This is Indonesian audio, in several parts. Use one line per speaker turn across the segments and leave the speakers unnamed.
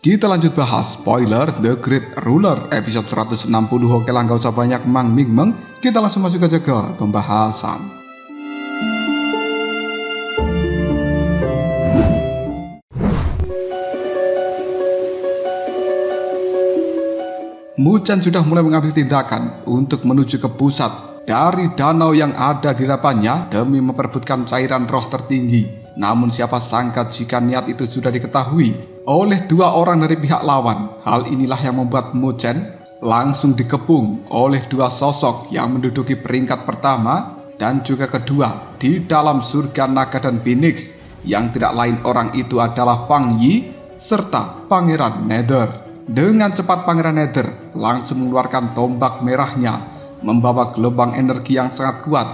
Kita lanjut bahas spoiler The Great Ruler episode 160. Oke lah, gak usah banyak meng. Kita langsung masuk aja ke pembahasan. Mu Chen sudah mulai mengambil tindakan untuk menuju ke pusat dari danau yang ada di hadapannya demi memperebutkan cairan roh tertinggi. Namun siapa sangka jika niat itu sudah diketahui oleh dua orang dari pihak lawan. Hal inilah yang membuat Mu Chen langsung dikepung oleh dua sosok yang menduduki peringkat pertama dan juga kedua di dalam surga naga dan Phoenix, yang tidak lain orang itu adalah Fang Yi serta Pangeran Nether. Dengan cepat Pangeran Nether langsung mengeluarkan tombak merahnya, membawa gelombang energi yang sangat kuat.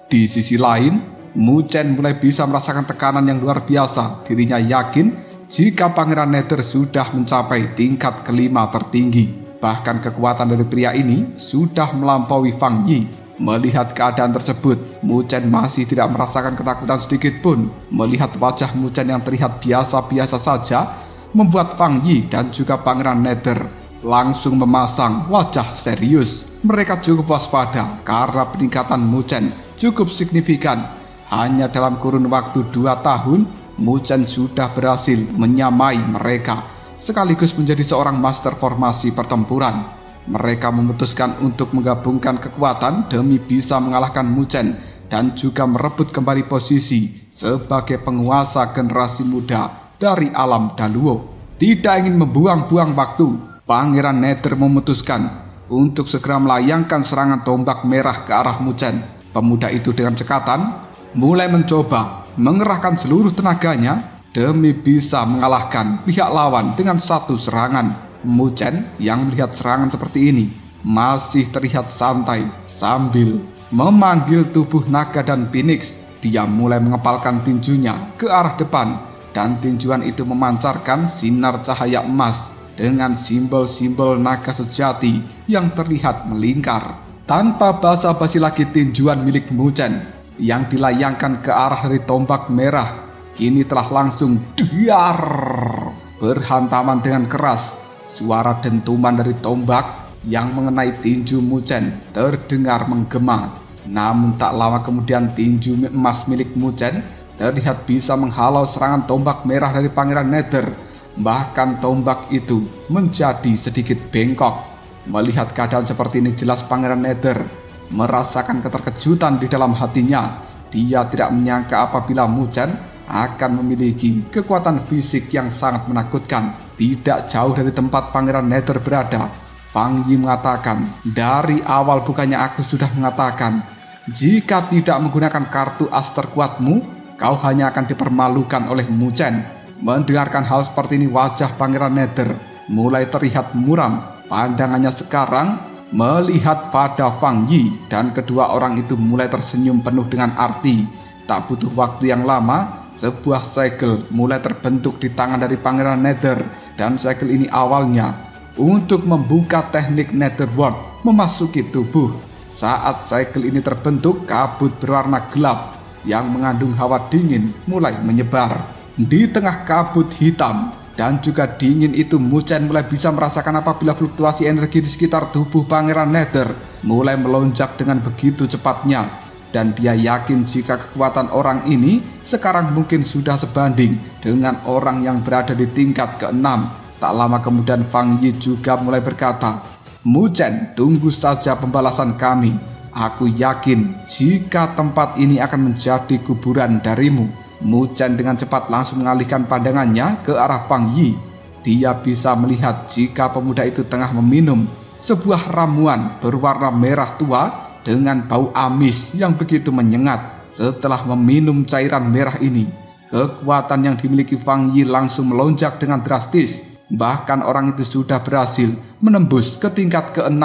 Di sisi lain, Mu Chen mulai bisa merasakan tekanan yang luar biasa. Dirinya yakin jika Pangeran Nether sudah mencapai tingkat kelima tertinggi. Bahkan kekuatan dari pria ini sudah melampaui Fang Yi. Melihat keadaan tersebut, Mu Chen masih tidak merasakan ketakutan sedikit pun. Melihat wajah Mu Chen yang terlihat biasa-biasa saja, membuat Fang Yi dan juga Pangeran Nether langsung memasang wajah serius. Mereka cukup waspada karena peningkatan Mu Chen cukup signifikan. Hanya dalam kurun waktu 2 tahun, Mu Chen sudah berhasil menyamai mereka, sekaligus menjadi seorang master formasi pertempuran. Mereka memutuskan untuk menggabungkan kekuatan demi bisa mengalahkan Mu Chen dan juga merebut kembali posisi sebagai penguasa generasi muda dari alam Daluo. Tidak ingin membuang-buang waktu, Pangeran Nether memutuskan untuk segera melayangkan serangan tombak merah ke arah Mu Chen. Pemuda itu dengan cekatan mulai mencoba mengerahkan seluruh tenaganya demi bisa mengalahkan pihak lawan dengan satu serangan. Mu Chen yang melihat serangan seperti ini masih terlihat santai sambil memanggil tubuh naga dan Phoenix. Dia mulai mengepalkan tinjunya ke arah depan dan tinjuan itu memancarkan sinar cahaya emas dengan simbol-simbol naga sejati yang terlihat melingkar. Tanpa basa-basi lagi, tinjuan milik Mu Chen yang dilayangkan ke arah dari tombak merah kini telah langsung dar berhantaman dengan keras. Suara dentuman dari tombak yang mengenai tinju Mu Chen terdengar menggema. Namun tak lama kemudian tinju emas milik Mu Chen terlihat bisa menghalau serangan tombak merah dari Pangeran Nether. Bahkan tombak itu menjadi sedikit bengkok. Melihat keadaan seperti ini, jelas Pangeran Nether merasakan keterkejutan di dalam hatinya. Dia tidak menyangka apabila Mu Chen akan memiliki kekuatan fisik yang sangat menakutkan. Tidak jauh dari tempat Pangeran Nether berada, Fang Yi mengatakan, "Dari awal bukannya aku sudah mengatakan, jika tidak menggunakan kartu as terkuatmu, kau hanya akan dipermalukan oleh Mu Chen." Mendengarkan hal seperti ini, wajah Pangeran Nether mulai terlihat muram. Pandangannya sekarang melihat pada Fang Yi, dan kedua orang itu mulai tersenyum penuh dengan arti. Tak butuh waktu yang lama, sebuah segel mulai terbentuk di tangan dari Pangeran Nether, dan segel ini awalnya untuk membuka teknik Netherworld memasuki tubuh. Saat segel ini terbentuk, kabut berwarna gelap yang mengandung hawa dingin mulai menyebar. Di tengah kabut hitam dan juga dingin itu, Mu Chen mulai bisa merasakan apabila fluktuasi energi di sekitar tubuh Pangeran Nether mulai melonjak dengan begitu cepatnya. Dan dia yakin jika kekuatan orang ini sekarang mungkin sudah sebanding dengan orang yang berada di tingkat ke-6. Tak lama kemudian Fang Yi juga mulai berkata, "Mu Chen, tunggu saja pembalasan kami. Aku yakin jika tempat ini akan menjadi kuburan darimu." Mu Chen dengan cepat langsung mengalihkan pandangannya ke arah Fang Yi. Dia bisa melihat jika pemuda itu tengah meminum sebuah ramuan berwarna merah tua dengan bau amis yang begitu menyengat. Setelah meminum cairan merah ini, kekuatan yang dimiliki Fang Yi langsung melonjak dengan drastis. Bahkan orang itu sudah berhasil menembus ke tingkat ke-6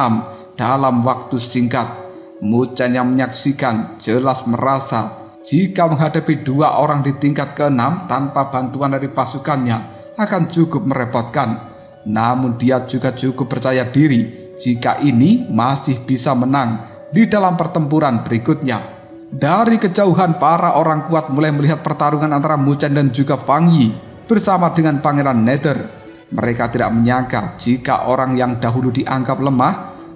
dalam waktu singkat. Mu Chen yang menyaksikan jelas merasa jika menghadapi dua orang di tingkat ke-6 tanpa bantuan dari pasukannya akan cukup merepotkan. Namun dia juga cukup percaya diri jika ini masih bisa menang di dalam pertempuran berikutnya. Dari kejauhan, para orang kuat mulai melihat pertarungan antara Mu Chen dan juga Fang Yi bersama dengan Pangeran Nether. Mereka tidak menyangka jika orang yang dahulu dianggap lemah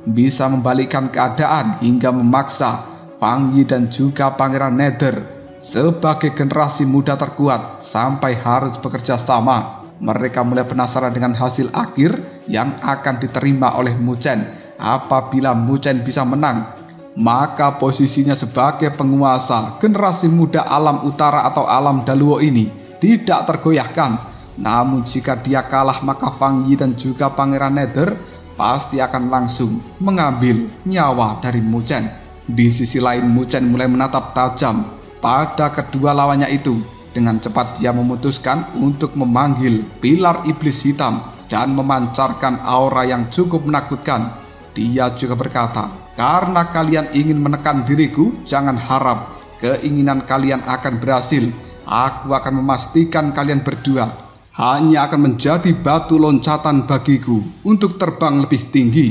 bisa membalikkan keadaan hingga memaksa Fang Yi dan juga Pangeran Nether sebagai generasi muda terkuat sampai harus bekerja sama. Mereka mulai penasaran dengan hasil akhir yang akan diterima oleh Mu Chen. Apabila Mu Chen bisa menang, maka posisinya sebagai penguasa generasi muda alam utara atau alam Daluo ini tidak tergoyahkan. Namun jika dia kalah, maka Fang Yi dan juga Pangeran Nether pasti akan langsung mengambil nyawa dari Mu Chen. Di sisi lain, Mu Chen mulai menatap tajam pada kedua lawannya itu. Dengan cepat dia memutuskan untuk memanggil pilar iblis hitam dan memancarkan aura yang cukup menakutkan. Dia juga berkata, "Karena kalian ingin menekan diriku, jangan harap keinginan kalian akan berhasil. Aku akan memastikan kalian berdua hanya akan menjadi batu loncatan bagiku untuk terbang lebih tinggi."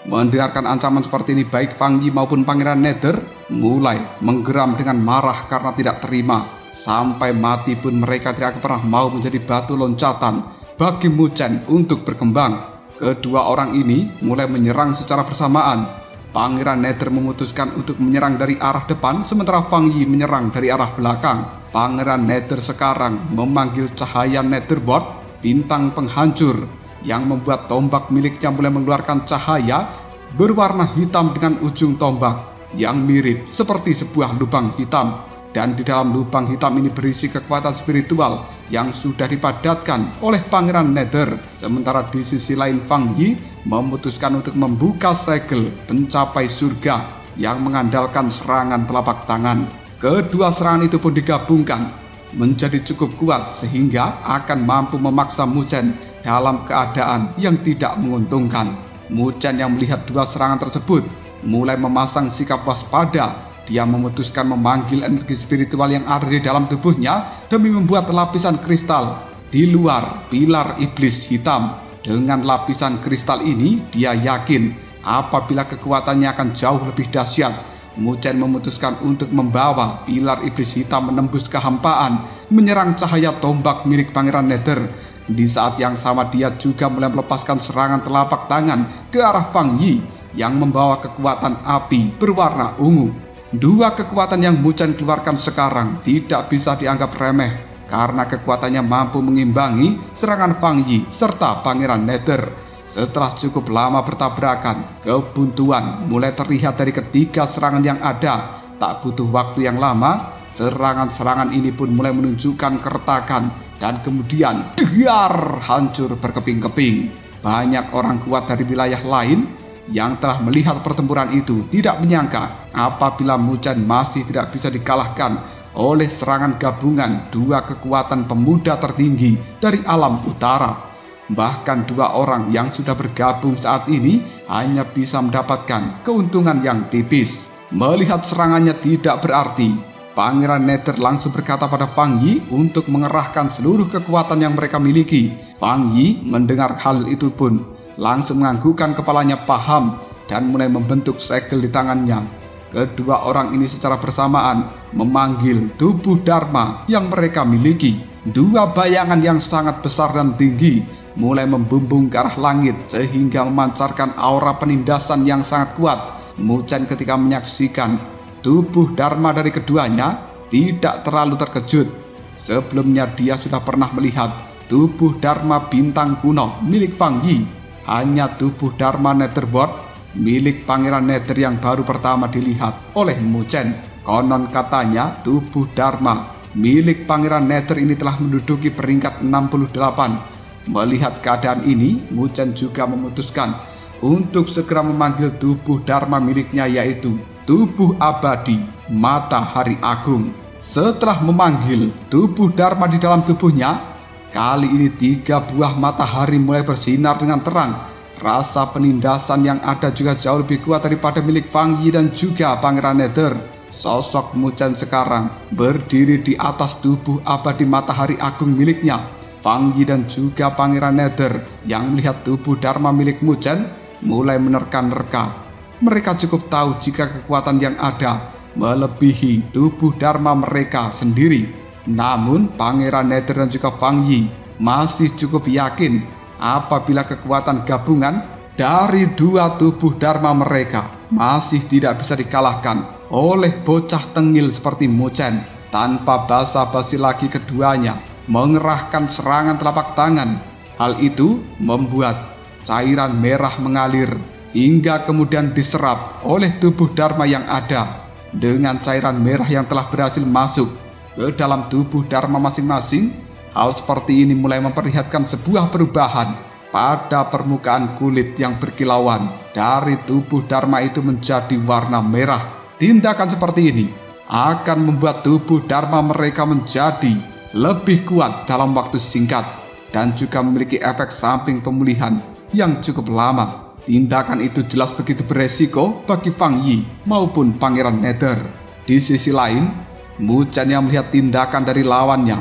Mendengarkan ancaman seperti ini, baik Fang Yi maupun Pangeran Nether mulai menggeram dengan marah karena tidak terima. Sampai mati pun mereka tidak pernah mau menjadi batu loncatan bagi Mu Chen untuk berkembang. Kedua orang ini mulai menyerang secara bersamaan. Pangeran Nether memutuskan untuk menyerang dari arah depan, sementara Fang Yi menyerang dari arah belakang. Pangeran Nether sekarang memanggil cahaya Netherboard, bintang penghancur, yang membuat tombak miliknya mulai mengeluarkan cahaya berwarna hitam dengan ujung tombak yang mirip seperti sebuah lubang hitam. Dan di dalam lubang hitam ini berisi kekuatan spiritual yang sudah dipadatkan oleh Pangeran Nether. Sementara di sisi lain, Fang Yi memutuskan untuk membuka segel pencapai surga yang mengandalkan serangan telapak tangan. Kedua serangan itu pun digabungkan menjadi cukup kuat sehingga akan mampu memaksa Mu Chen dalam keadaan yang tidak menguntungkan. Mu Chen yang melihat dua serangan tersebut mulai memasang sikap waspada. Dia memutuskan memanggil energi spiritual yang ada di dalam tubuhnya demi membuat lapisan kristal di luar pilar iblis hitam. Dengan lapisan kristal ini, dia yakin apabila kekuatannya akan jauh lebih dahsyat. Mu Chen memutuskan untuk membawa pilar iblis hitam menembus kehampaan, menyerang cahaya tombak milik Pangeran Nether. Di saat yang sama, dia juga mulai melepaskan serangan telapak tangan ke arah Fang Yi yang membawa kekuatan api berwarna ungu. Dua kekuatan yang Mu Chen keluarkan sekarang tidak bisa dianggap remeh karena kekuatannya mampu mengimbangi serangan Fang Yi serta Pangeran Nether. Setelah cukup lama bertabrakan, kebuntuan mulai terlihat dari ketiga serangan yang ada. Tak butuh waktu yang lama, serangan-serangan ini pun mulai menunjukkan keretakan dan kemudian dar, hancur berkeping-keping. Banyak orang kuat dari wilayah lain yang telah melihat pertempuran itu tidak menyangka apabila Mu Chen masih tidak bisa dikalahkan oleh serangan gabungan dua kekuatan pemuda tertinggi dari alam utara. Bahkan dua orang yang sudah bergabung saat ini hanya bisa mendapatkan keuntungan yang tipis. Melihat serangannya tidak berarti, Pangeran Nether langsung berkata pada Fang Yi untuk mengerahkan seluruh kekuatan yang mereka miliki. Fang Yi mendengar hal itu pun langsung menganggukkan kepalanya paham dan mulai membentuk segel di tangannya. Kedua orang ini secara bersamaan memanggil tubuh Dharma yang mereka miliki. Dua bayangan yang sangat besar dan tinggi mulai membumbung ke arah langit sehingga memancarkan aura penindasan yang sangat kuat. Mu Chen ketika menyaksikan tubuh Dharma dari keduanya tidak terlalu terkejut. Sebelumnya dia sudah pernah melihat tubuh Dharma bintang kuno milik Fang Yi. Hanya tubuh Dharma Netherboard milik Pangeran Nether yang baru pertama dilihat oleh Mu Chen. Konon katanya tubuh Dharma milik Pangeran Nether ini telah menduduki peringkat 68. Melihat keadaan ini, Mu Chen juga memutuskan untuk segera memanggil tubuh Dharma miliknya, yaitu tubuh abadi Matahari Agung. Setelah memanggil tubuh Dharma di dalam tubuhnya, kali ini 3 buah matahari mulai bersinar dengan terang. Rasa penindasan yang ada juga jauh lebih kuat daripada milik Fang Yi dan juga Pangeran Nether. Sosok Mu Chen sekarang berdiri di atas tubuh abadi Matahari Agung miliknya. Fang Yi dan juga Pangeran Nether yang melihat tubuh Dharma milik Mu Chen mulai menerka-nerka. Mereka cukup tahu jika kekuatan yang ada melebihi tubuh Dharma mereka sendiri. Namun Pangeran Nether dan juga Fang Yi masih cukup yakin apabila kekuatan gabungan dari dua tubuh Dharma mereka masih tidak bisa dikalahkan oleh bocah tengil seperti Mu Chen. Tanpa basa-basi lagi keduanya mengerahkan serangan telapak tangan. Hal itu membuat cairan merah mengalir hingga kemudian diserap oleh tubuh Dharma yang ada. Dengan cairan merah yang telah berhasil masuk ke dalam tubuh Dharma masing-masing, hal seperti ini mulai memperlihatkan sebuah perubahan pada permukaan kulit yang berkilauan. Dari tubuh Dharma itu menjadi warna merah. Tindakan seperti ini akan membuat tubuh Dharma mereka menjadi lebih kuat dalam waktu singkat dan juga memiliki efek samping pemulihan yang cukup lama. Tindakan itu jelas begitu beresiko bagi Fang Yi maupun Pangeran Nether. Di sisi lain, Mu Chen yang melihat tindakan dari lawannya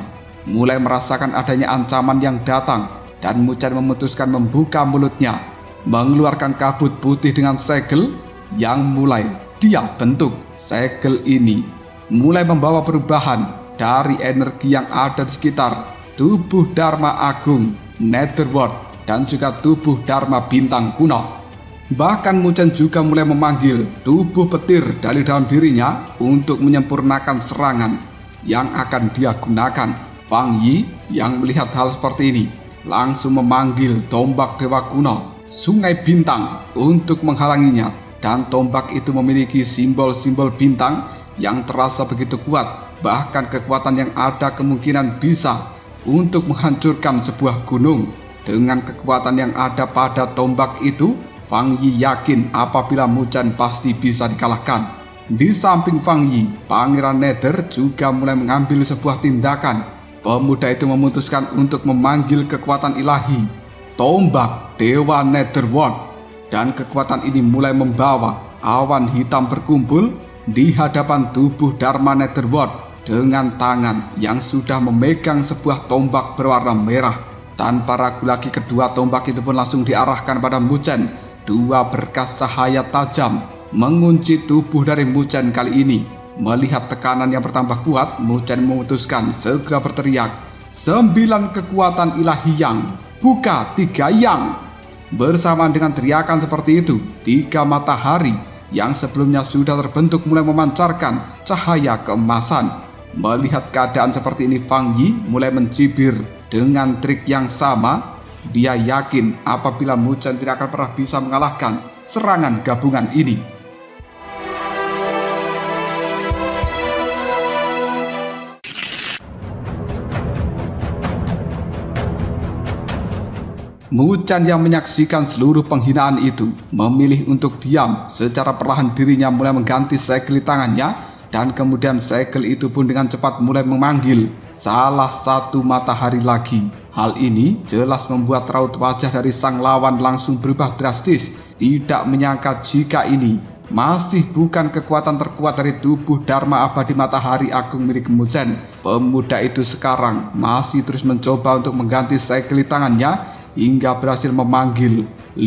mulai merasakan adanya ancaman yang datang, dan Mu Chen memutuskan membuka mulutnya, mengeluarkan kabut putih dengan segel yang mulai dia bentuk. Segel ini mulai membawa perubahan dari energi yang ada di sekitar tubuh Dharma Agung Netherworld dan juga tubuh Dharma Bintang Kuno. Bahkan Mu Chen juga mulai memanggil tubuh petir dari dalam dirinya untuk menyempurnakan serangan yang akan dia gunakan. Fang Yi yang melihat hal seperti ini langsung memanggil tombak Dewa Kuno Sungai Bintang untuk menghalanginya, dan tombak itu memiliki simbol-simbol bintang yang terasa begitu kuat. Bahkan kekuatan yang ada kemungkinan bisa untuk menghancurkan sebuah gunung. Dengan kekuatan yang ada pada tombak itu, Fang Yi yakin apabila Mu Chen pasti bisa dikalahkan. Di samping Fang Yi, Pangeran Nether juga mulai mengambil sebuah tindakan. Pemuda itu memutuskan untuk memanggil kekuatan ilahi, tombak Dewa Netherworld, dan kekuatan ini mulai membawa awan hitam berkumpul di hadapan tubuh Dharma Netherworld dengan tangan yang sudah memegang sebuah tombak berwarna merah. Tanpa ragu lagi, kedua tombak itu pun langsung diarahkan pada Mu Chen. Dua berkas cahaya tajam mengunci tubuh dari Mu Chen kali ini. Melihat tekanan yang bertambah kuat, Mu Chen memutuskan segera berteriak, 9 kekuatan ilahi yang, buka 3 yang. Bersamaan dengan teriakan seperti itu, 3 matahari yang sebelumnya sudah terbentuk mulai memancarkan cahaya keemasan. Melihat keadaan seperti ini, Fang Yi mulai mencibir dengan trik yang sama. Dia yakin apabila Mu Chen tidak akan pernah bisa mengalahkan serangan gabungan ini. Mu Chen yang menyaksikan seluruh penghinaan itu memilih untuk diam. Secara perlahan dirinya mulai mengganti segel di tangannya, dan kemudian segel itu pun dengan cepat mulai memanggil salah satu matahari lagi. Hal ini jelas membuat raut wajah dari sang lawan langsung berubah drastis. Tidak menyangka jika ini masih bukan kekuatan terkuat dari tubuh Dharma Abadi Matahari Agung milik Mu Chen. Pemuda itu sekarang masih terus mencoba untuk mengganti segel di tangannya hingga berhasil memanggil 5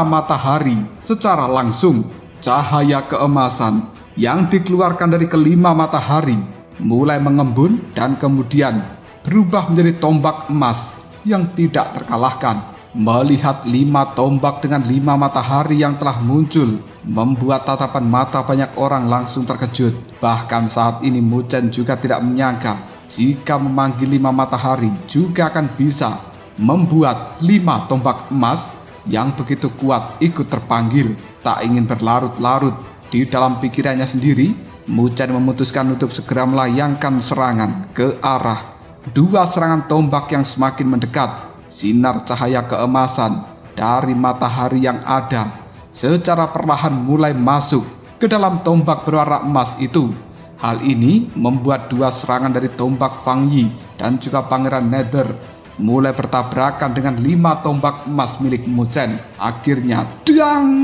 matahari secara langsung. Cahaya keemasan yang dikeluarkan dari kelima matahari mulai mengembun dan kemudian berubah menjadi tombak emas yang tidak terkalahkan. Melihat 5 tombak dengan 5 matahari yang telah muncul membuat tatapan mata banyak orang langsung terkejut. Bahkan saat ini Mu Chen juga tidak menyangka jika memanggil 5 matahari juga akan bisa membuat 5 tombak emas yang begitu kuat ikut terpanggil. Tak ingin berlarut-larut di dalam pikirannya sendiri, Mu Chen memutuskan untuk segera melayangkan serangan ke arah 2 serangan tombak yang semakin mendekat. Sinar cahaya keemasan dari matahari yang ada secara perlahan mulai masuk ke dalam tombak berwarna emas itu. Hal ini membuat 2 serangan dari tombak Fang Yi dan juga Pangeran Nether mulai bertabrakan dengan 5 tombak emas milik Mu Chen. Akhirnya, dang!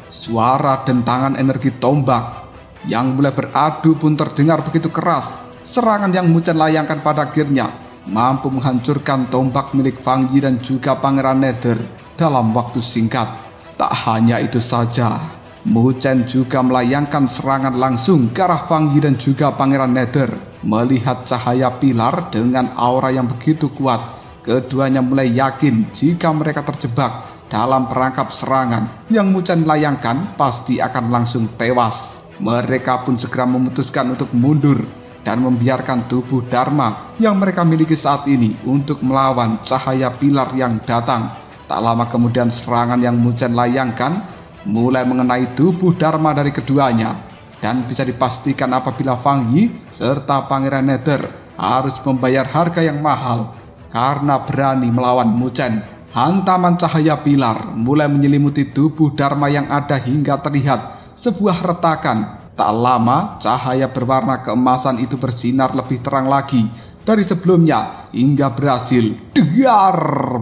Suara dentangan energi tombak yang mulai beradu pun terdengar begitu keras. Serangan yang Mu Chen layangkan pada akhirnya mampu menghancurkan tombak milik Fang Yi dan juga Pangeran Nether dalam waktu singkat. Tak hanya itu saja, Mu Chen juga melayangkan serangan langsung ke arah Fang Yi dan juga Pangeran Nether. Melihat cahaya pilar dengan aura yang begitu kuat, keduanya mulai yakin jika mereka terjebak dalam perangkap serangan yang Mu Chen layangkan pasti akan langsung tewas. Mereka pun segera memutuskan untuk mundur dan membiarkan tubuh Dharma yang mereka miliki saat ini untuk melawan cahaya pilar yang datang. Tak lama kemudian serangan yang Mu Chen layangkan mulai mengenai tubuh Dharma dari keduanya, dan bisa dipastikan apabila Fang Yi serta Pangeran Nether harus membayar harga yang mahal karena berani melawan Mu Chen. Hantaman cahaya pilar mulai menyelimuti tubuh Dharma yang ada hingga terlihat sebuah retakan. Tak lama, cahaya berwarna keemasan itu bersinar lebih terang lagi dari sebelumnya hingga berhasil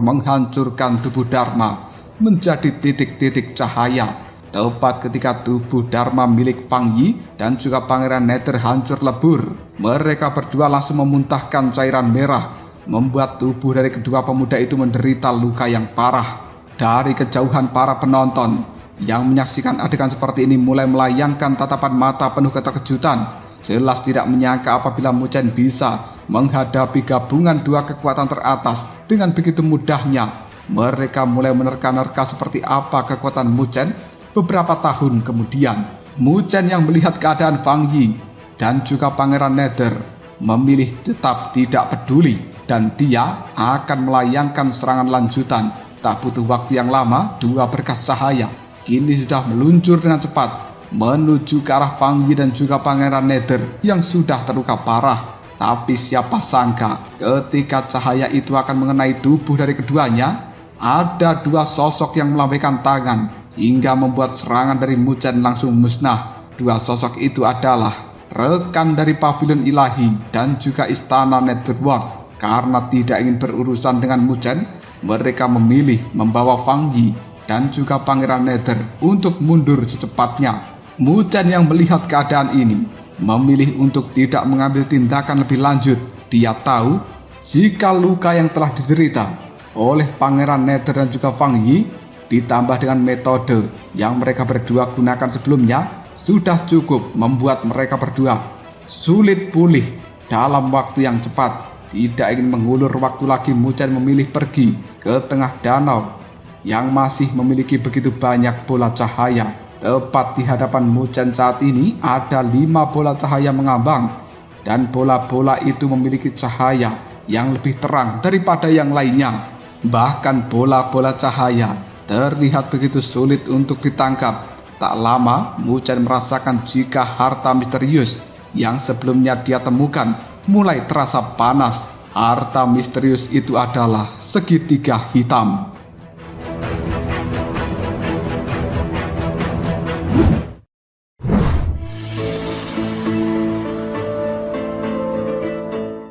menghancurkan tubuh Dharma menjadi titik-titik cahaya. Tepat ketika tubuh Dharma milik Fang Yi dan juga Pangeran Nether hancur lebur, mereka berdua langsung memuntahkan cairan merah, membuat tubuh dari kedua pemuda itu menderita luka yang parah. Dari kejauhan, para penonton yang menyaksikan adegan seperti ini mulai melayangkan tatapan mata penuh keterkejutan. Jelas tidak menyangka apabila Mu Chen bisa menghadapi gabungan dua kekuatan teratas dengan begitu mudahnya. Mereka mulai menerka-nerka seperti apa kekuatan Mu Chen beberapa tahun kemudian. Mu Chen yang melihat keadaan Fang Yi dan juga Pangeran Nether memilih tetap tidak peduli, dan dia akan melayangkan serangan lanjutan. Tak butuh waktu yang lama, dua berkas cahaya kini sudah meluncur dengan cepat menuju ke arah Fang Yi dan juga Pangeran Nether yang sudah terluka parah. Tapi siapa sangka ketika cahaya itu akan mengenai tubuh dari keduanya, ada dua sosok yang melambaikan tangan hingga membuat serangan dari Mu Chen langsung musnah. Dua sosok itu adalah rekan dari Pavilion Ilahi dan juga Istana Netherworld. Karena tidak ingin berurusan dengan Mu Chen, mereka memilih membawa Fang Yi dan juga Pangeran Nether untuk mundur secepatnya. Mu Chen yang melihat keadaan ini memilih untuk tidak mengambil tindakan lebih lanjut. Dia tahu jika luka yang telah diderita oleh Pangeran Nether dan juga Fang Yi ditambah dengan metode yang mereka berdua gunakan sebelumnya sudah cukup membuat mereka berdua sulit pulih dalam waktu yang cepat. Tidak ingin mengulur waktu lagi, Mu Chen memilih pergi ke tengah danau yang masih memiliki begitu banyak bola cahaya. Tepat di hadapan Mu Chen saat ini ada 5 bola cahaya mengambang, dan bola-bola itu memiliki cahaya yang lebih terang daripada yang lainnya. Bahkan bola-bola cahaya terlihat begitu sulit untuk ditangkap. Tak lama, Mu Chen merasakan jika harta misterius yang sebelumnya dia temukan mulai terasa panas. Harta misterius itu adalah segitiga hitam.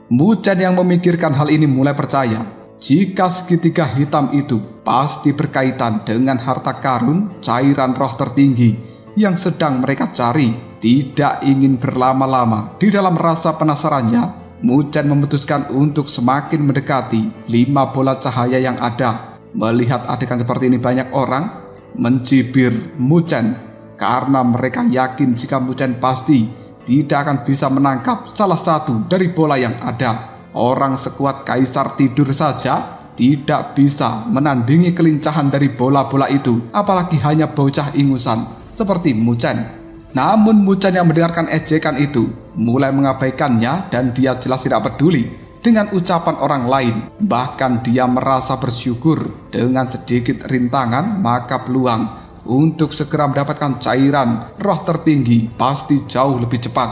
Mu Chen yang memikirkan hal ini mulai percaya jika segitiga hitam itu pasti berkaitan dengan harta karun cairan roh tertinggi yang sedang mereka cari. Tidak ingin berlama-lama di dalam rasa penasarannya, Mu Chen memutuskan untuk semakin mendekati 5 bola cahaya yang ada. Melihat adegan seperti ini, banyak orang mencibir Mu Chen karena mereka yakin jika Mu Chen pasti tidak akan bisa menangkap salah satu dari bola yang ada. Orang sekuat kaisar tidur saja tidak bisa menandingi kelincahan dari bola-bola itu, apalagi hanya bocah ingusan seperti Mu Chen. Namun Mu Chen yang mendengarkan ejekan itu mulai mengabaikannya, dan dia jelas tidak peduli dengan ucapan orang lain. Bahkan dia merasa bersyukur dengan sedikit rintangan, maka peluang untuk segera mendapatkan cairan roh tertinggi pasti jauh lebih cepat.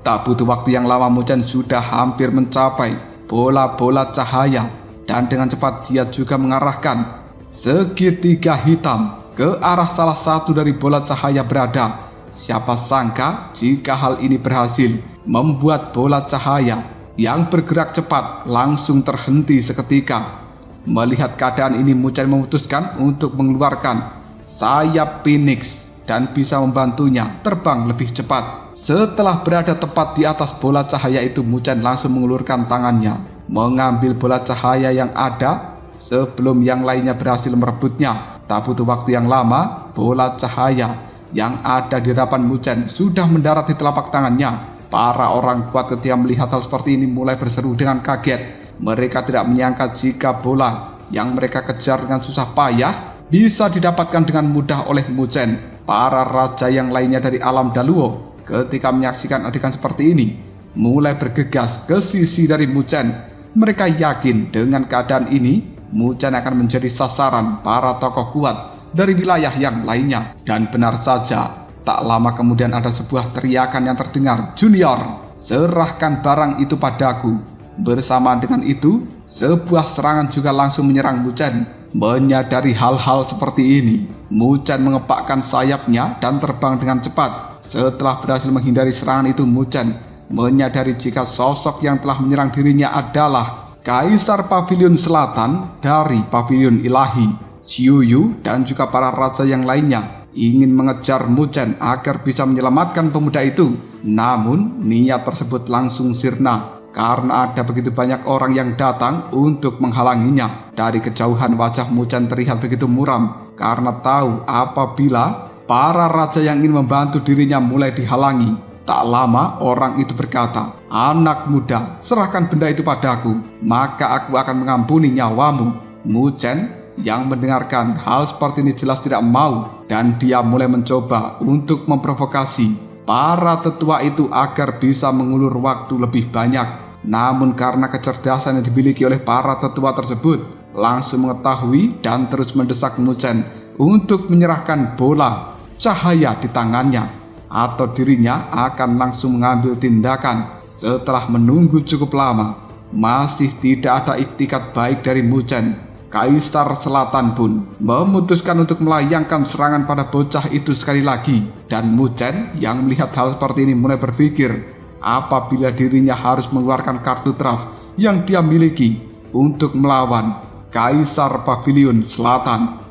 Tak butuh waktu yang lama, Mu Chen sudah hampir mencapai bola-bola cahaya, dan dengan cepat dia juga mengarahkan segitiga hitam ke arah salah satu dari bola cahaya berada. Siapa sangka jika hal ini berhasil membuat bola cahaya yang bergerak cepat langsung terhenti seketika. Melihat keadaan ini, Mu Chen memutuskan untuk mengeluarkan sayap Phoenix dan bisa membantunya terbang lebih cepat. Setelah berada tepat di atas bola cahaya itu, Mu Chen langsung mengulurkan tangannya, mengambil bola cahaya yang ada sebelum yang lainnya berhasil merebutnya. Tak butuh waktu yang lama, bola cahaya yang ada di hadapan Muchen sudah mendarat di telapak tangannya. Para orang kuat ketika melihat hal seperti ini mulai berseru dengan kaget. Mereka tidak menyangka jika bola yang mereka kejar dengan susah payah bisa didapatkan dengan mudah oleh Muchen. Para raja yang lainnya dari alam Daluo ketika menyaksikan adegan seperti ini mulai bergegas ke sisi dari Muchen. Mereka yakin dengan keadaan ini Muchen akan menjadi sasaran para tokoh kuat dari wilayah yang lainnya. Dan benar saja, tak lama kemudian ada sebuah teriakan yang terdengar, "Junior, serahkan barang itu padaku." Bersamaan dengan itu, sebuah serangan juga langsung menyerang Muchen. Menyadari hal-hal seperti ini, Muchen mengepakkan sayapnya dan terbang dengan cepat. Setelah berhasil menghindari serangan itu, Muchen menyadari jika sosok yang telah menyerang dirinya adalah Kaisar Pavilion Selatan dari Pavilion Ilahi. Xiuyu dan juga para raja yang lainnya ingin mengejar Muchen agar bisa menyelamatkan pemuda itu. Namun niat tersebut langsung sirna karena ada begitu banyak orang yang datang untuk menghalanginya. Dari kejauhan wajah Muchen terlihat begitu muram karena tahu apabila para raja yang ingin membantu dirinya mulai dihalangi. Tak lama orang itu berkata, "Anak muda, serahkan benda itu padaku, maka aku akan mengampuni nyawamu." Muchen yang mendengarkan hal seperti ini jelas tidak mau, dan dia mulai mencoba untuk memprovokasi para tetua itu agar bisa mengulur waktu lebih banyak. Namun karena kecerdasan yang dimiliki oleh para tetua tersebut, langsung mengetahui dan terus mendesak Muchen untuk menyerahkan bola cahaya di tangannya, atau dirinya akan langsung mengambil tindakan. Setelah menunggu cukup lama, masih tidak ada iktikat baik dari Muchen. Kaisar Selatan pun memutuskan untuk melayangkan serangan pada bocah itu sekali lagi. Dan Muchen yang melihat hal seperti ini mulai berpikir apabila dirinya harus mengeluarkan kartu draft yang dia miliki untuk melawan Kaisar Pavilion Selatan.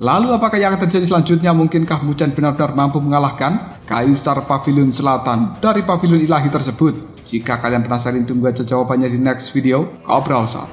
Lalu apakah yang akan terjadi selanjutnya? Mungkinkah Muchen benar-benar mampu mengalahkan Kaisar Pavilion Selatan dari Pavilion Ilahi tersebut? Jika kalian penasaran, tunggu aja jawabannya di next video. Kau browser.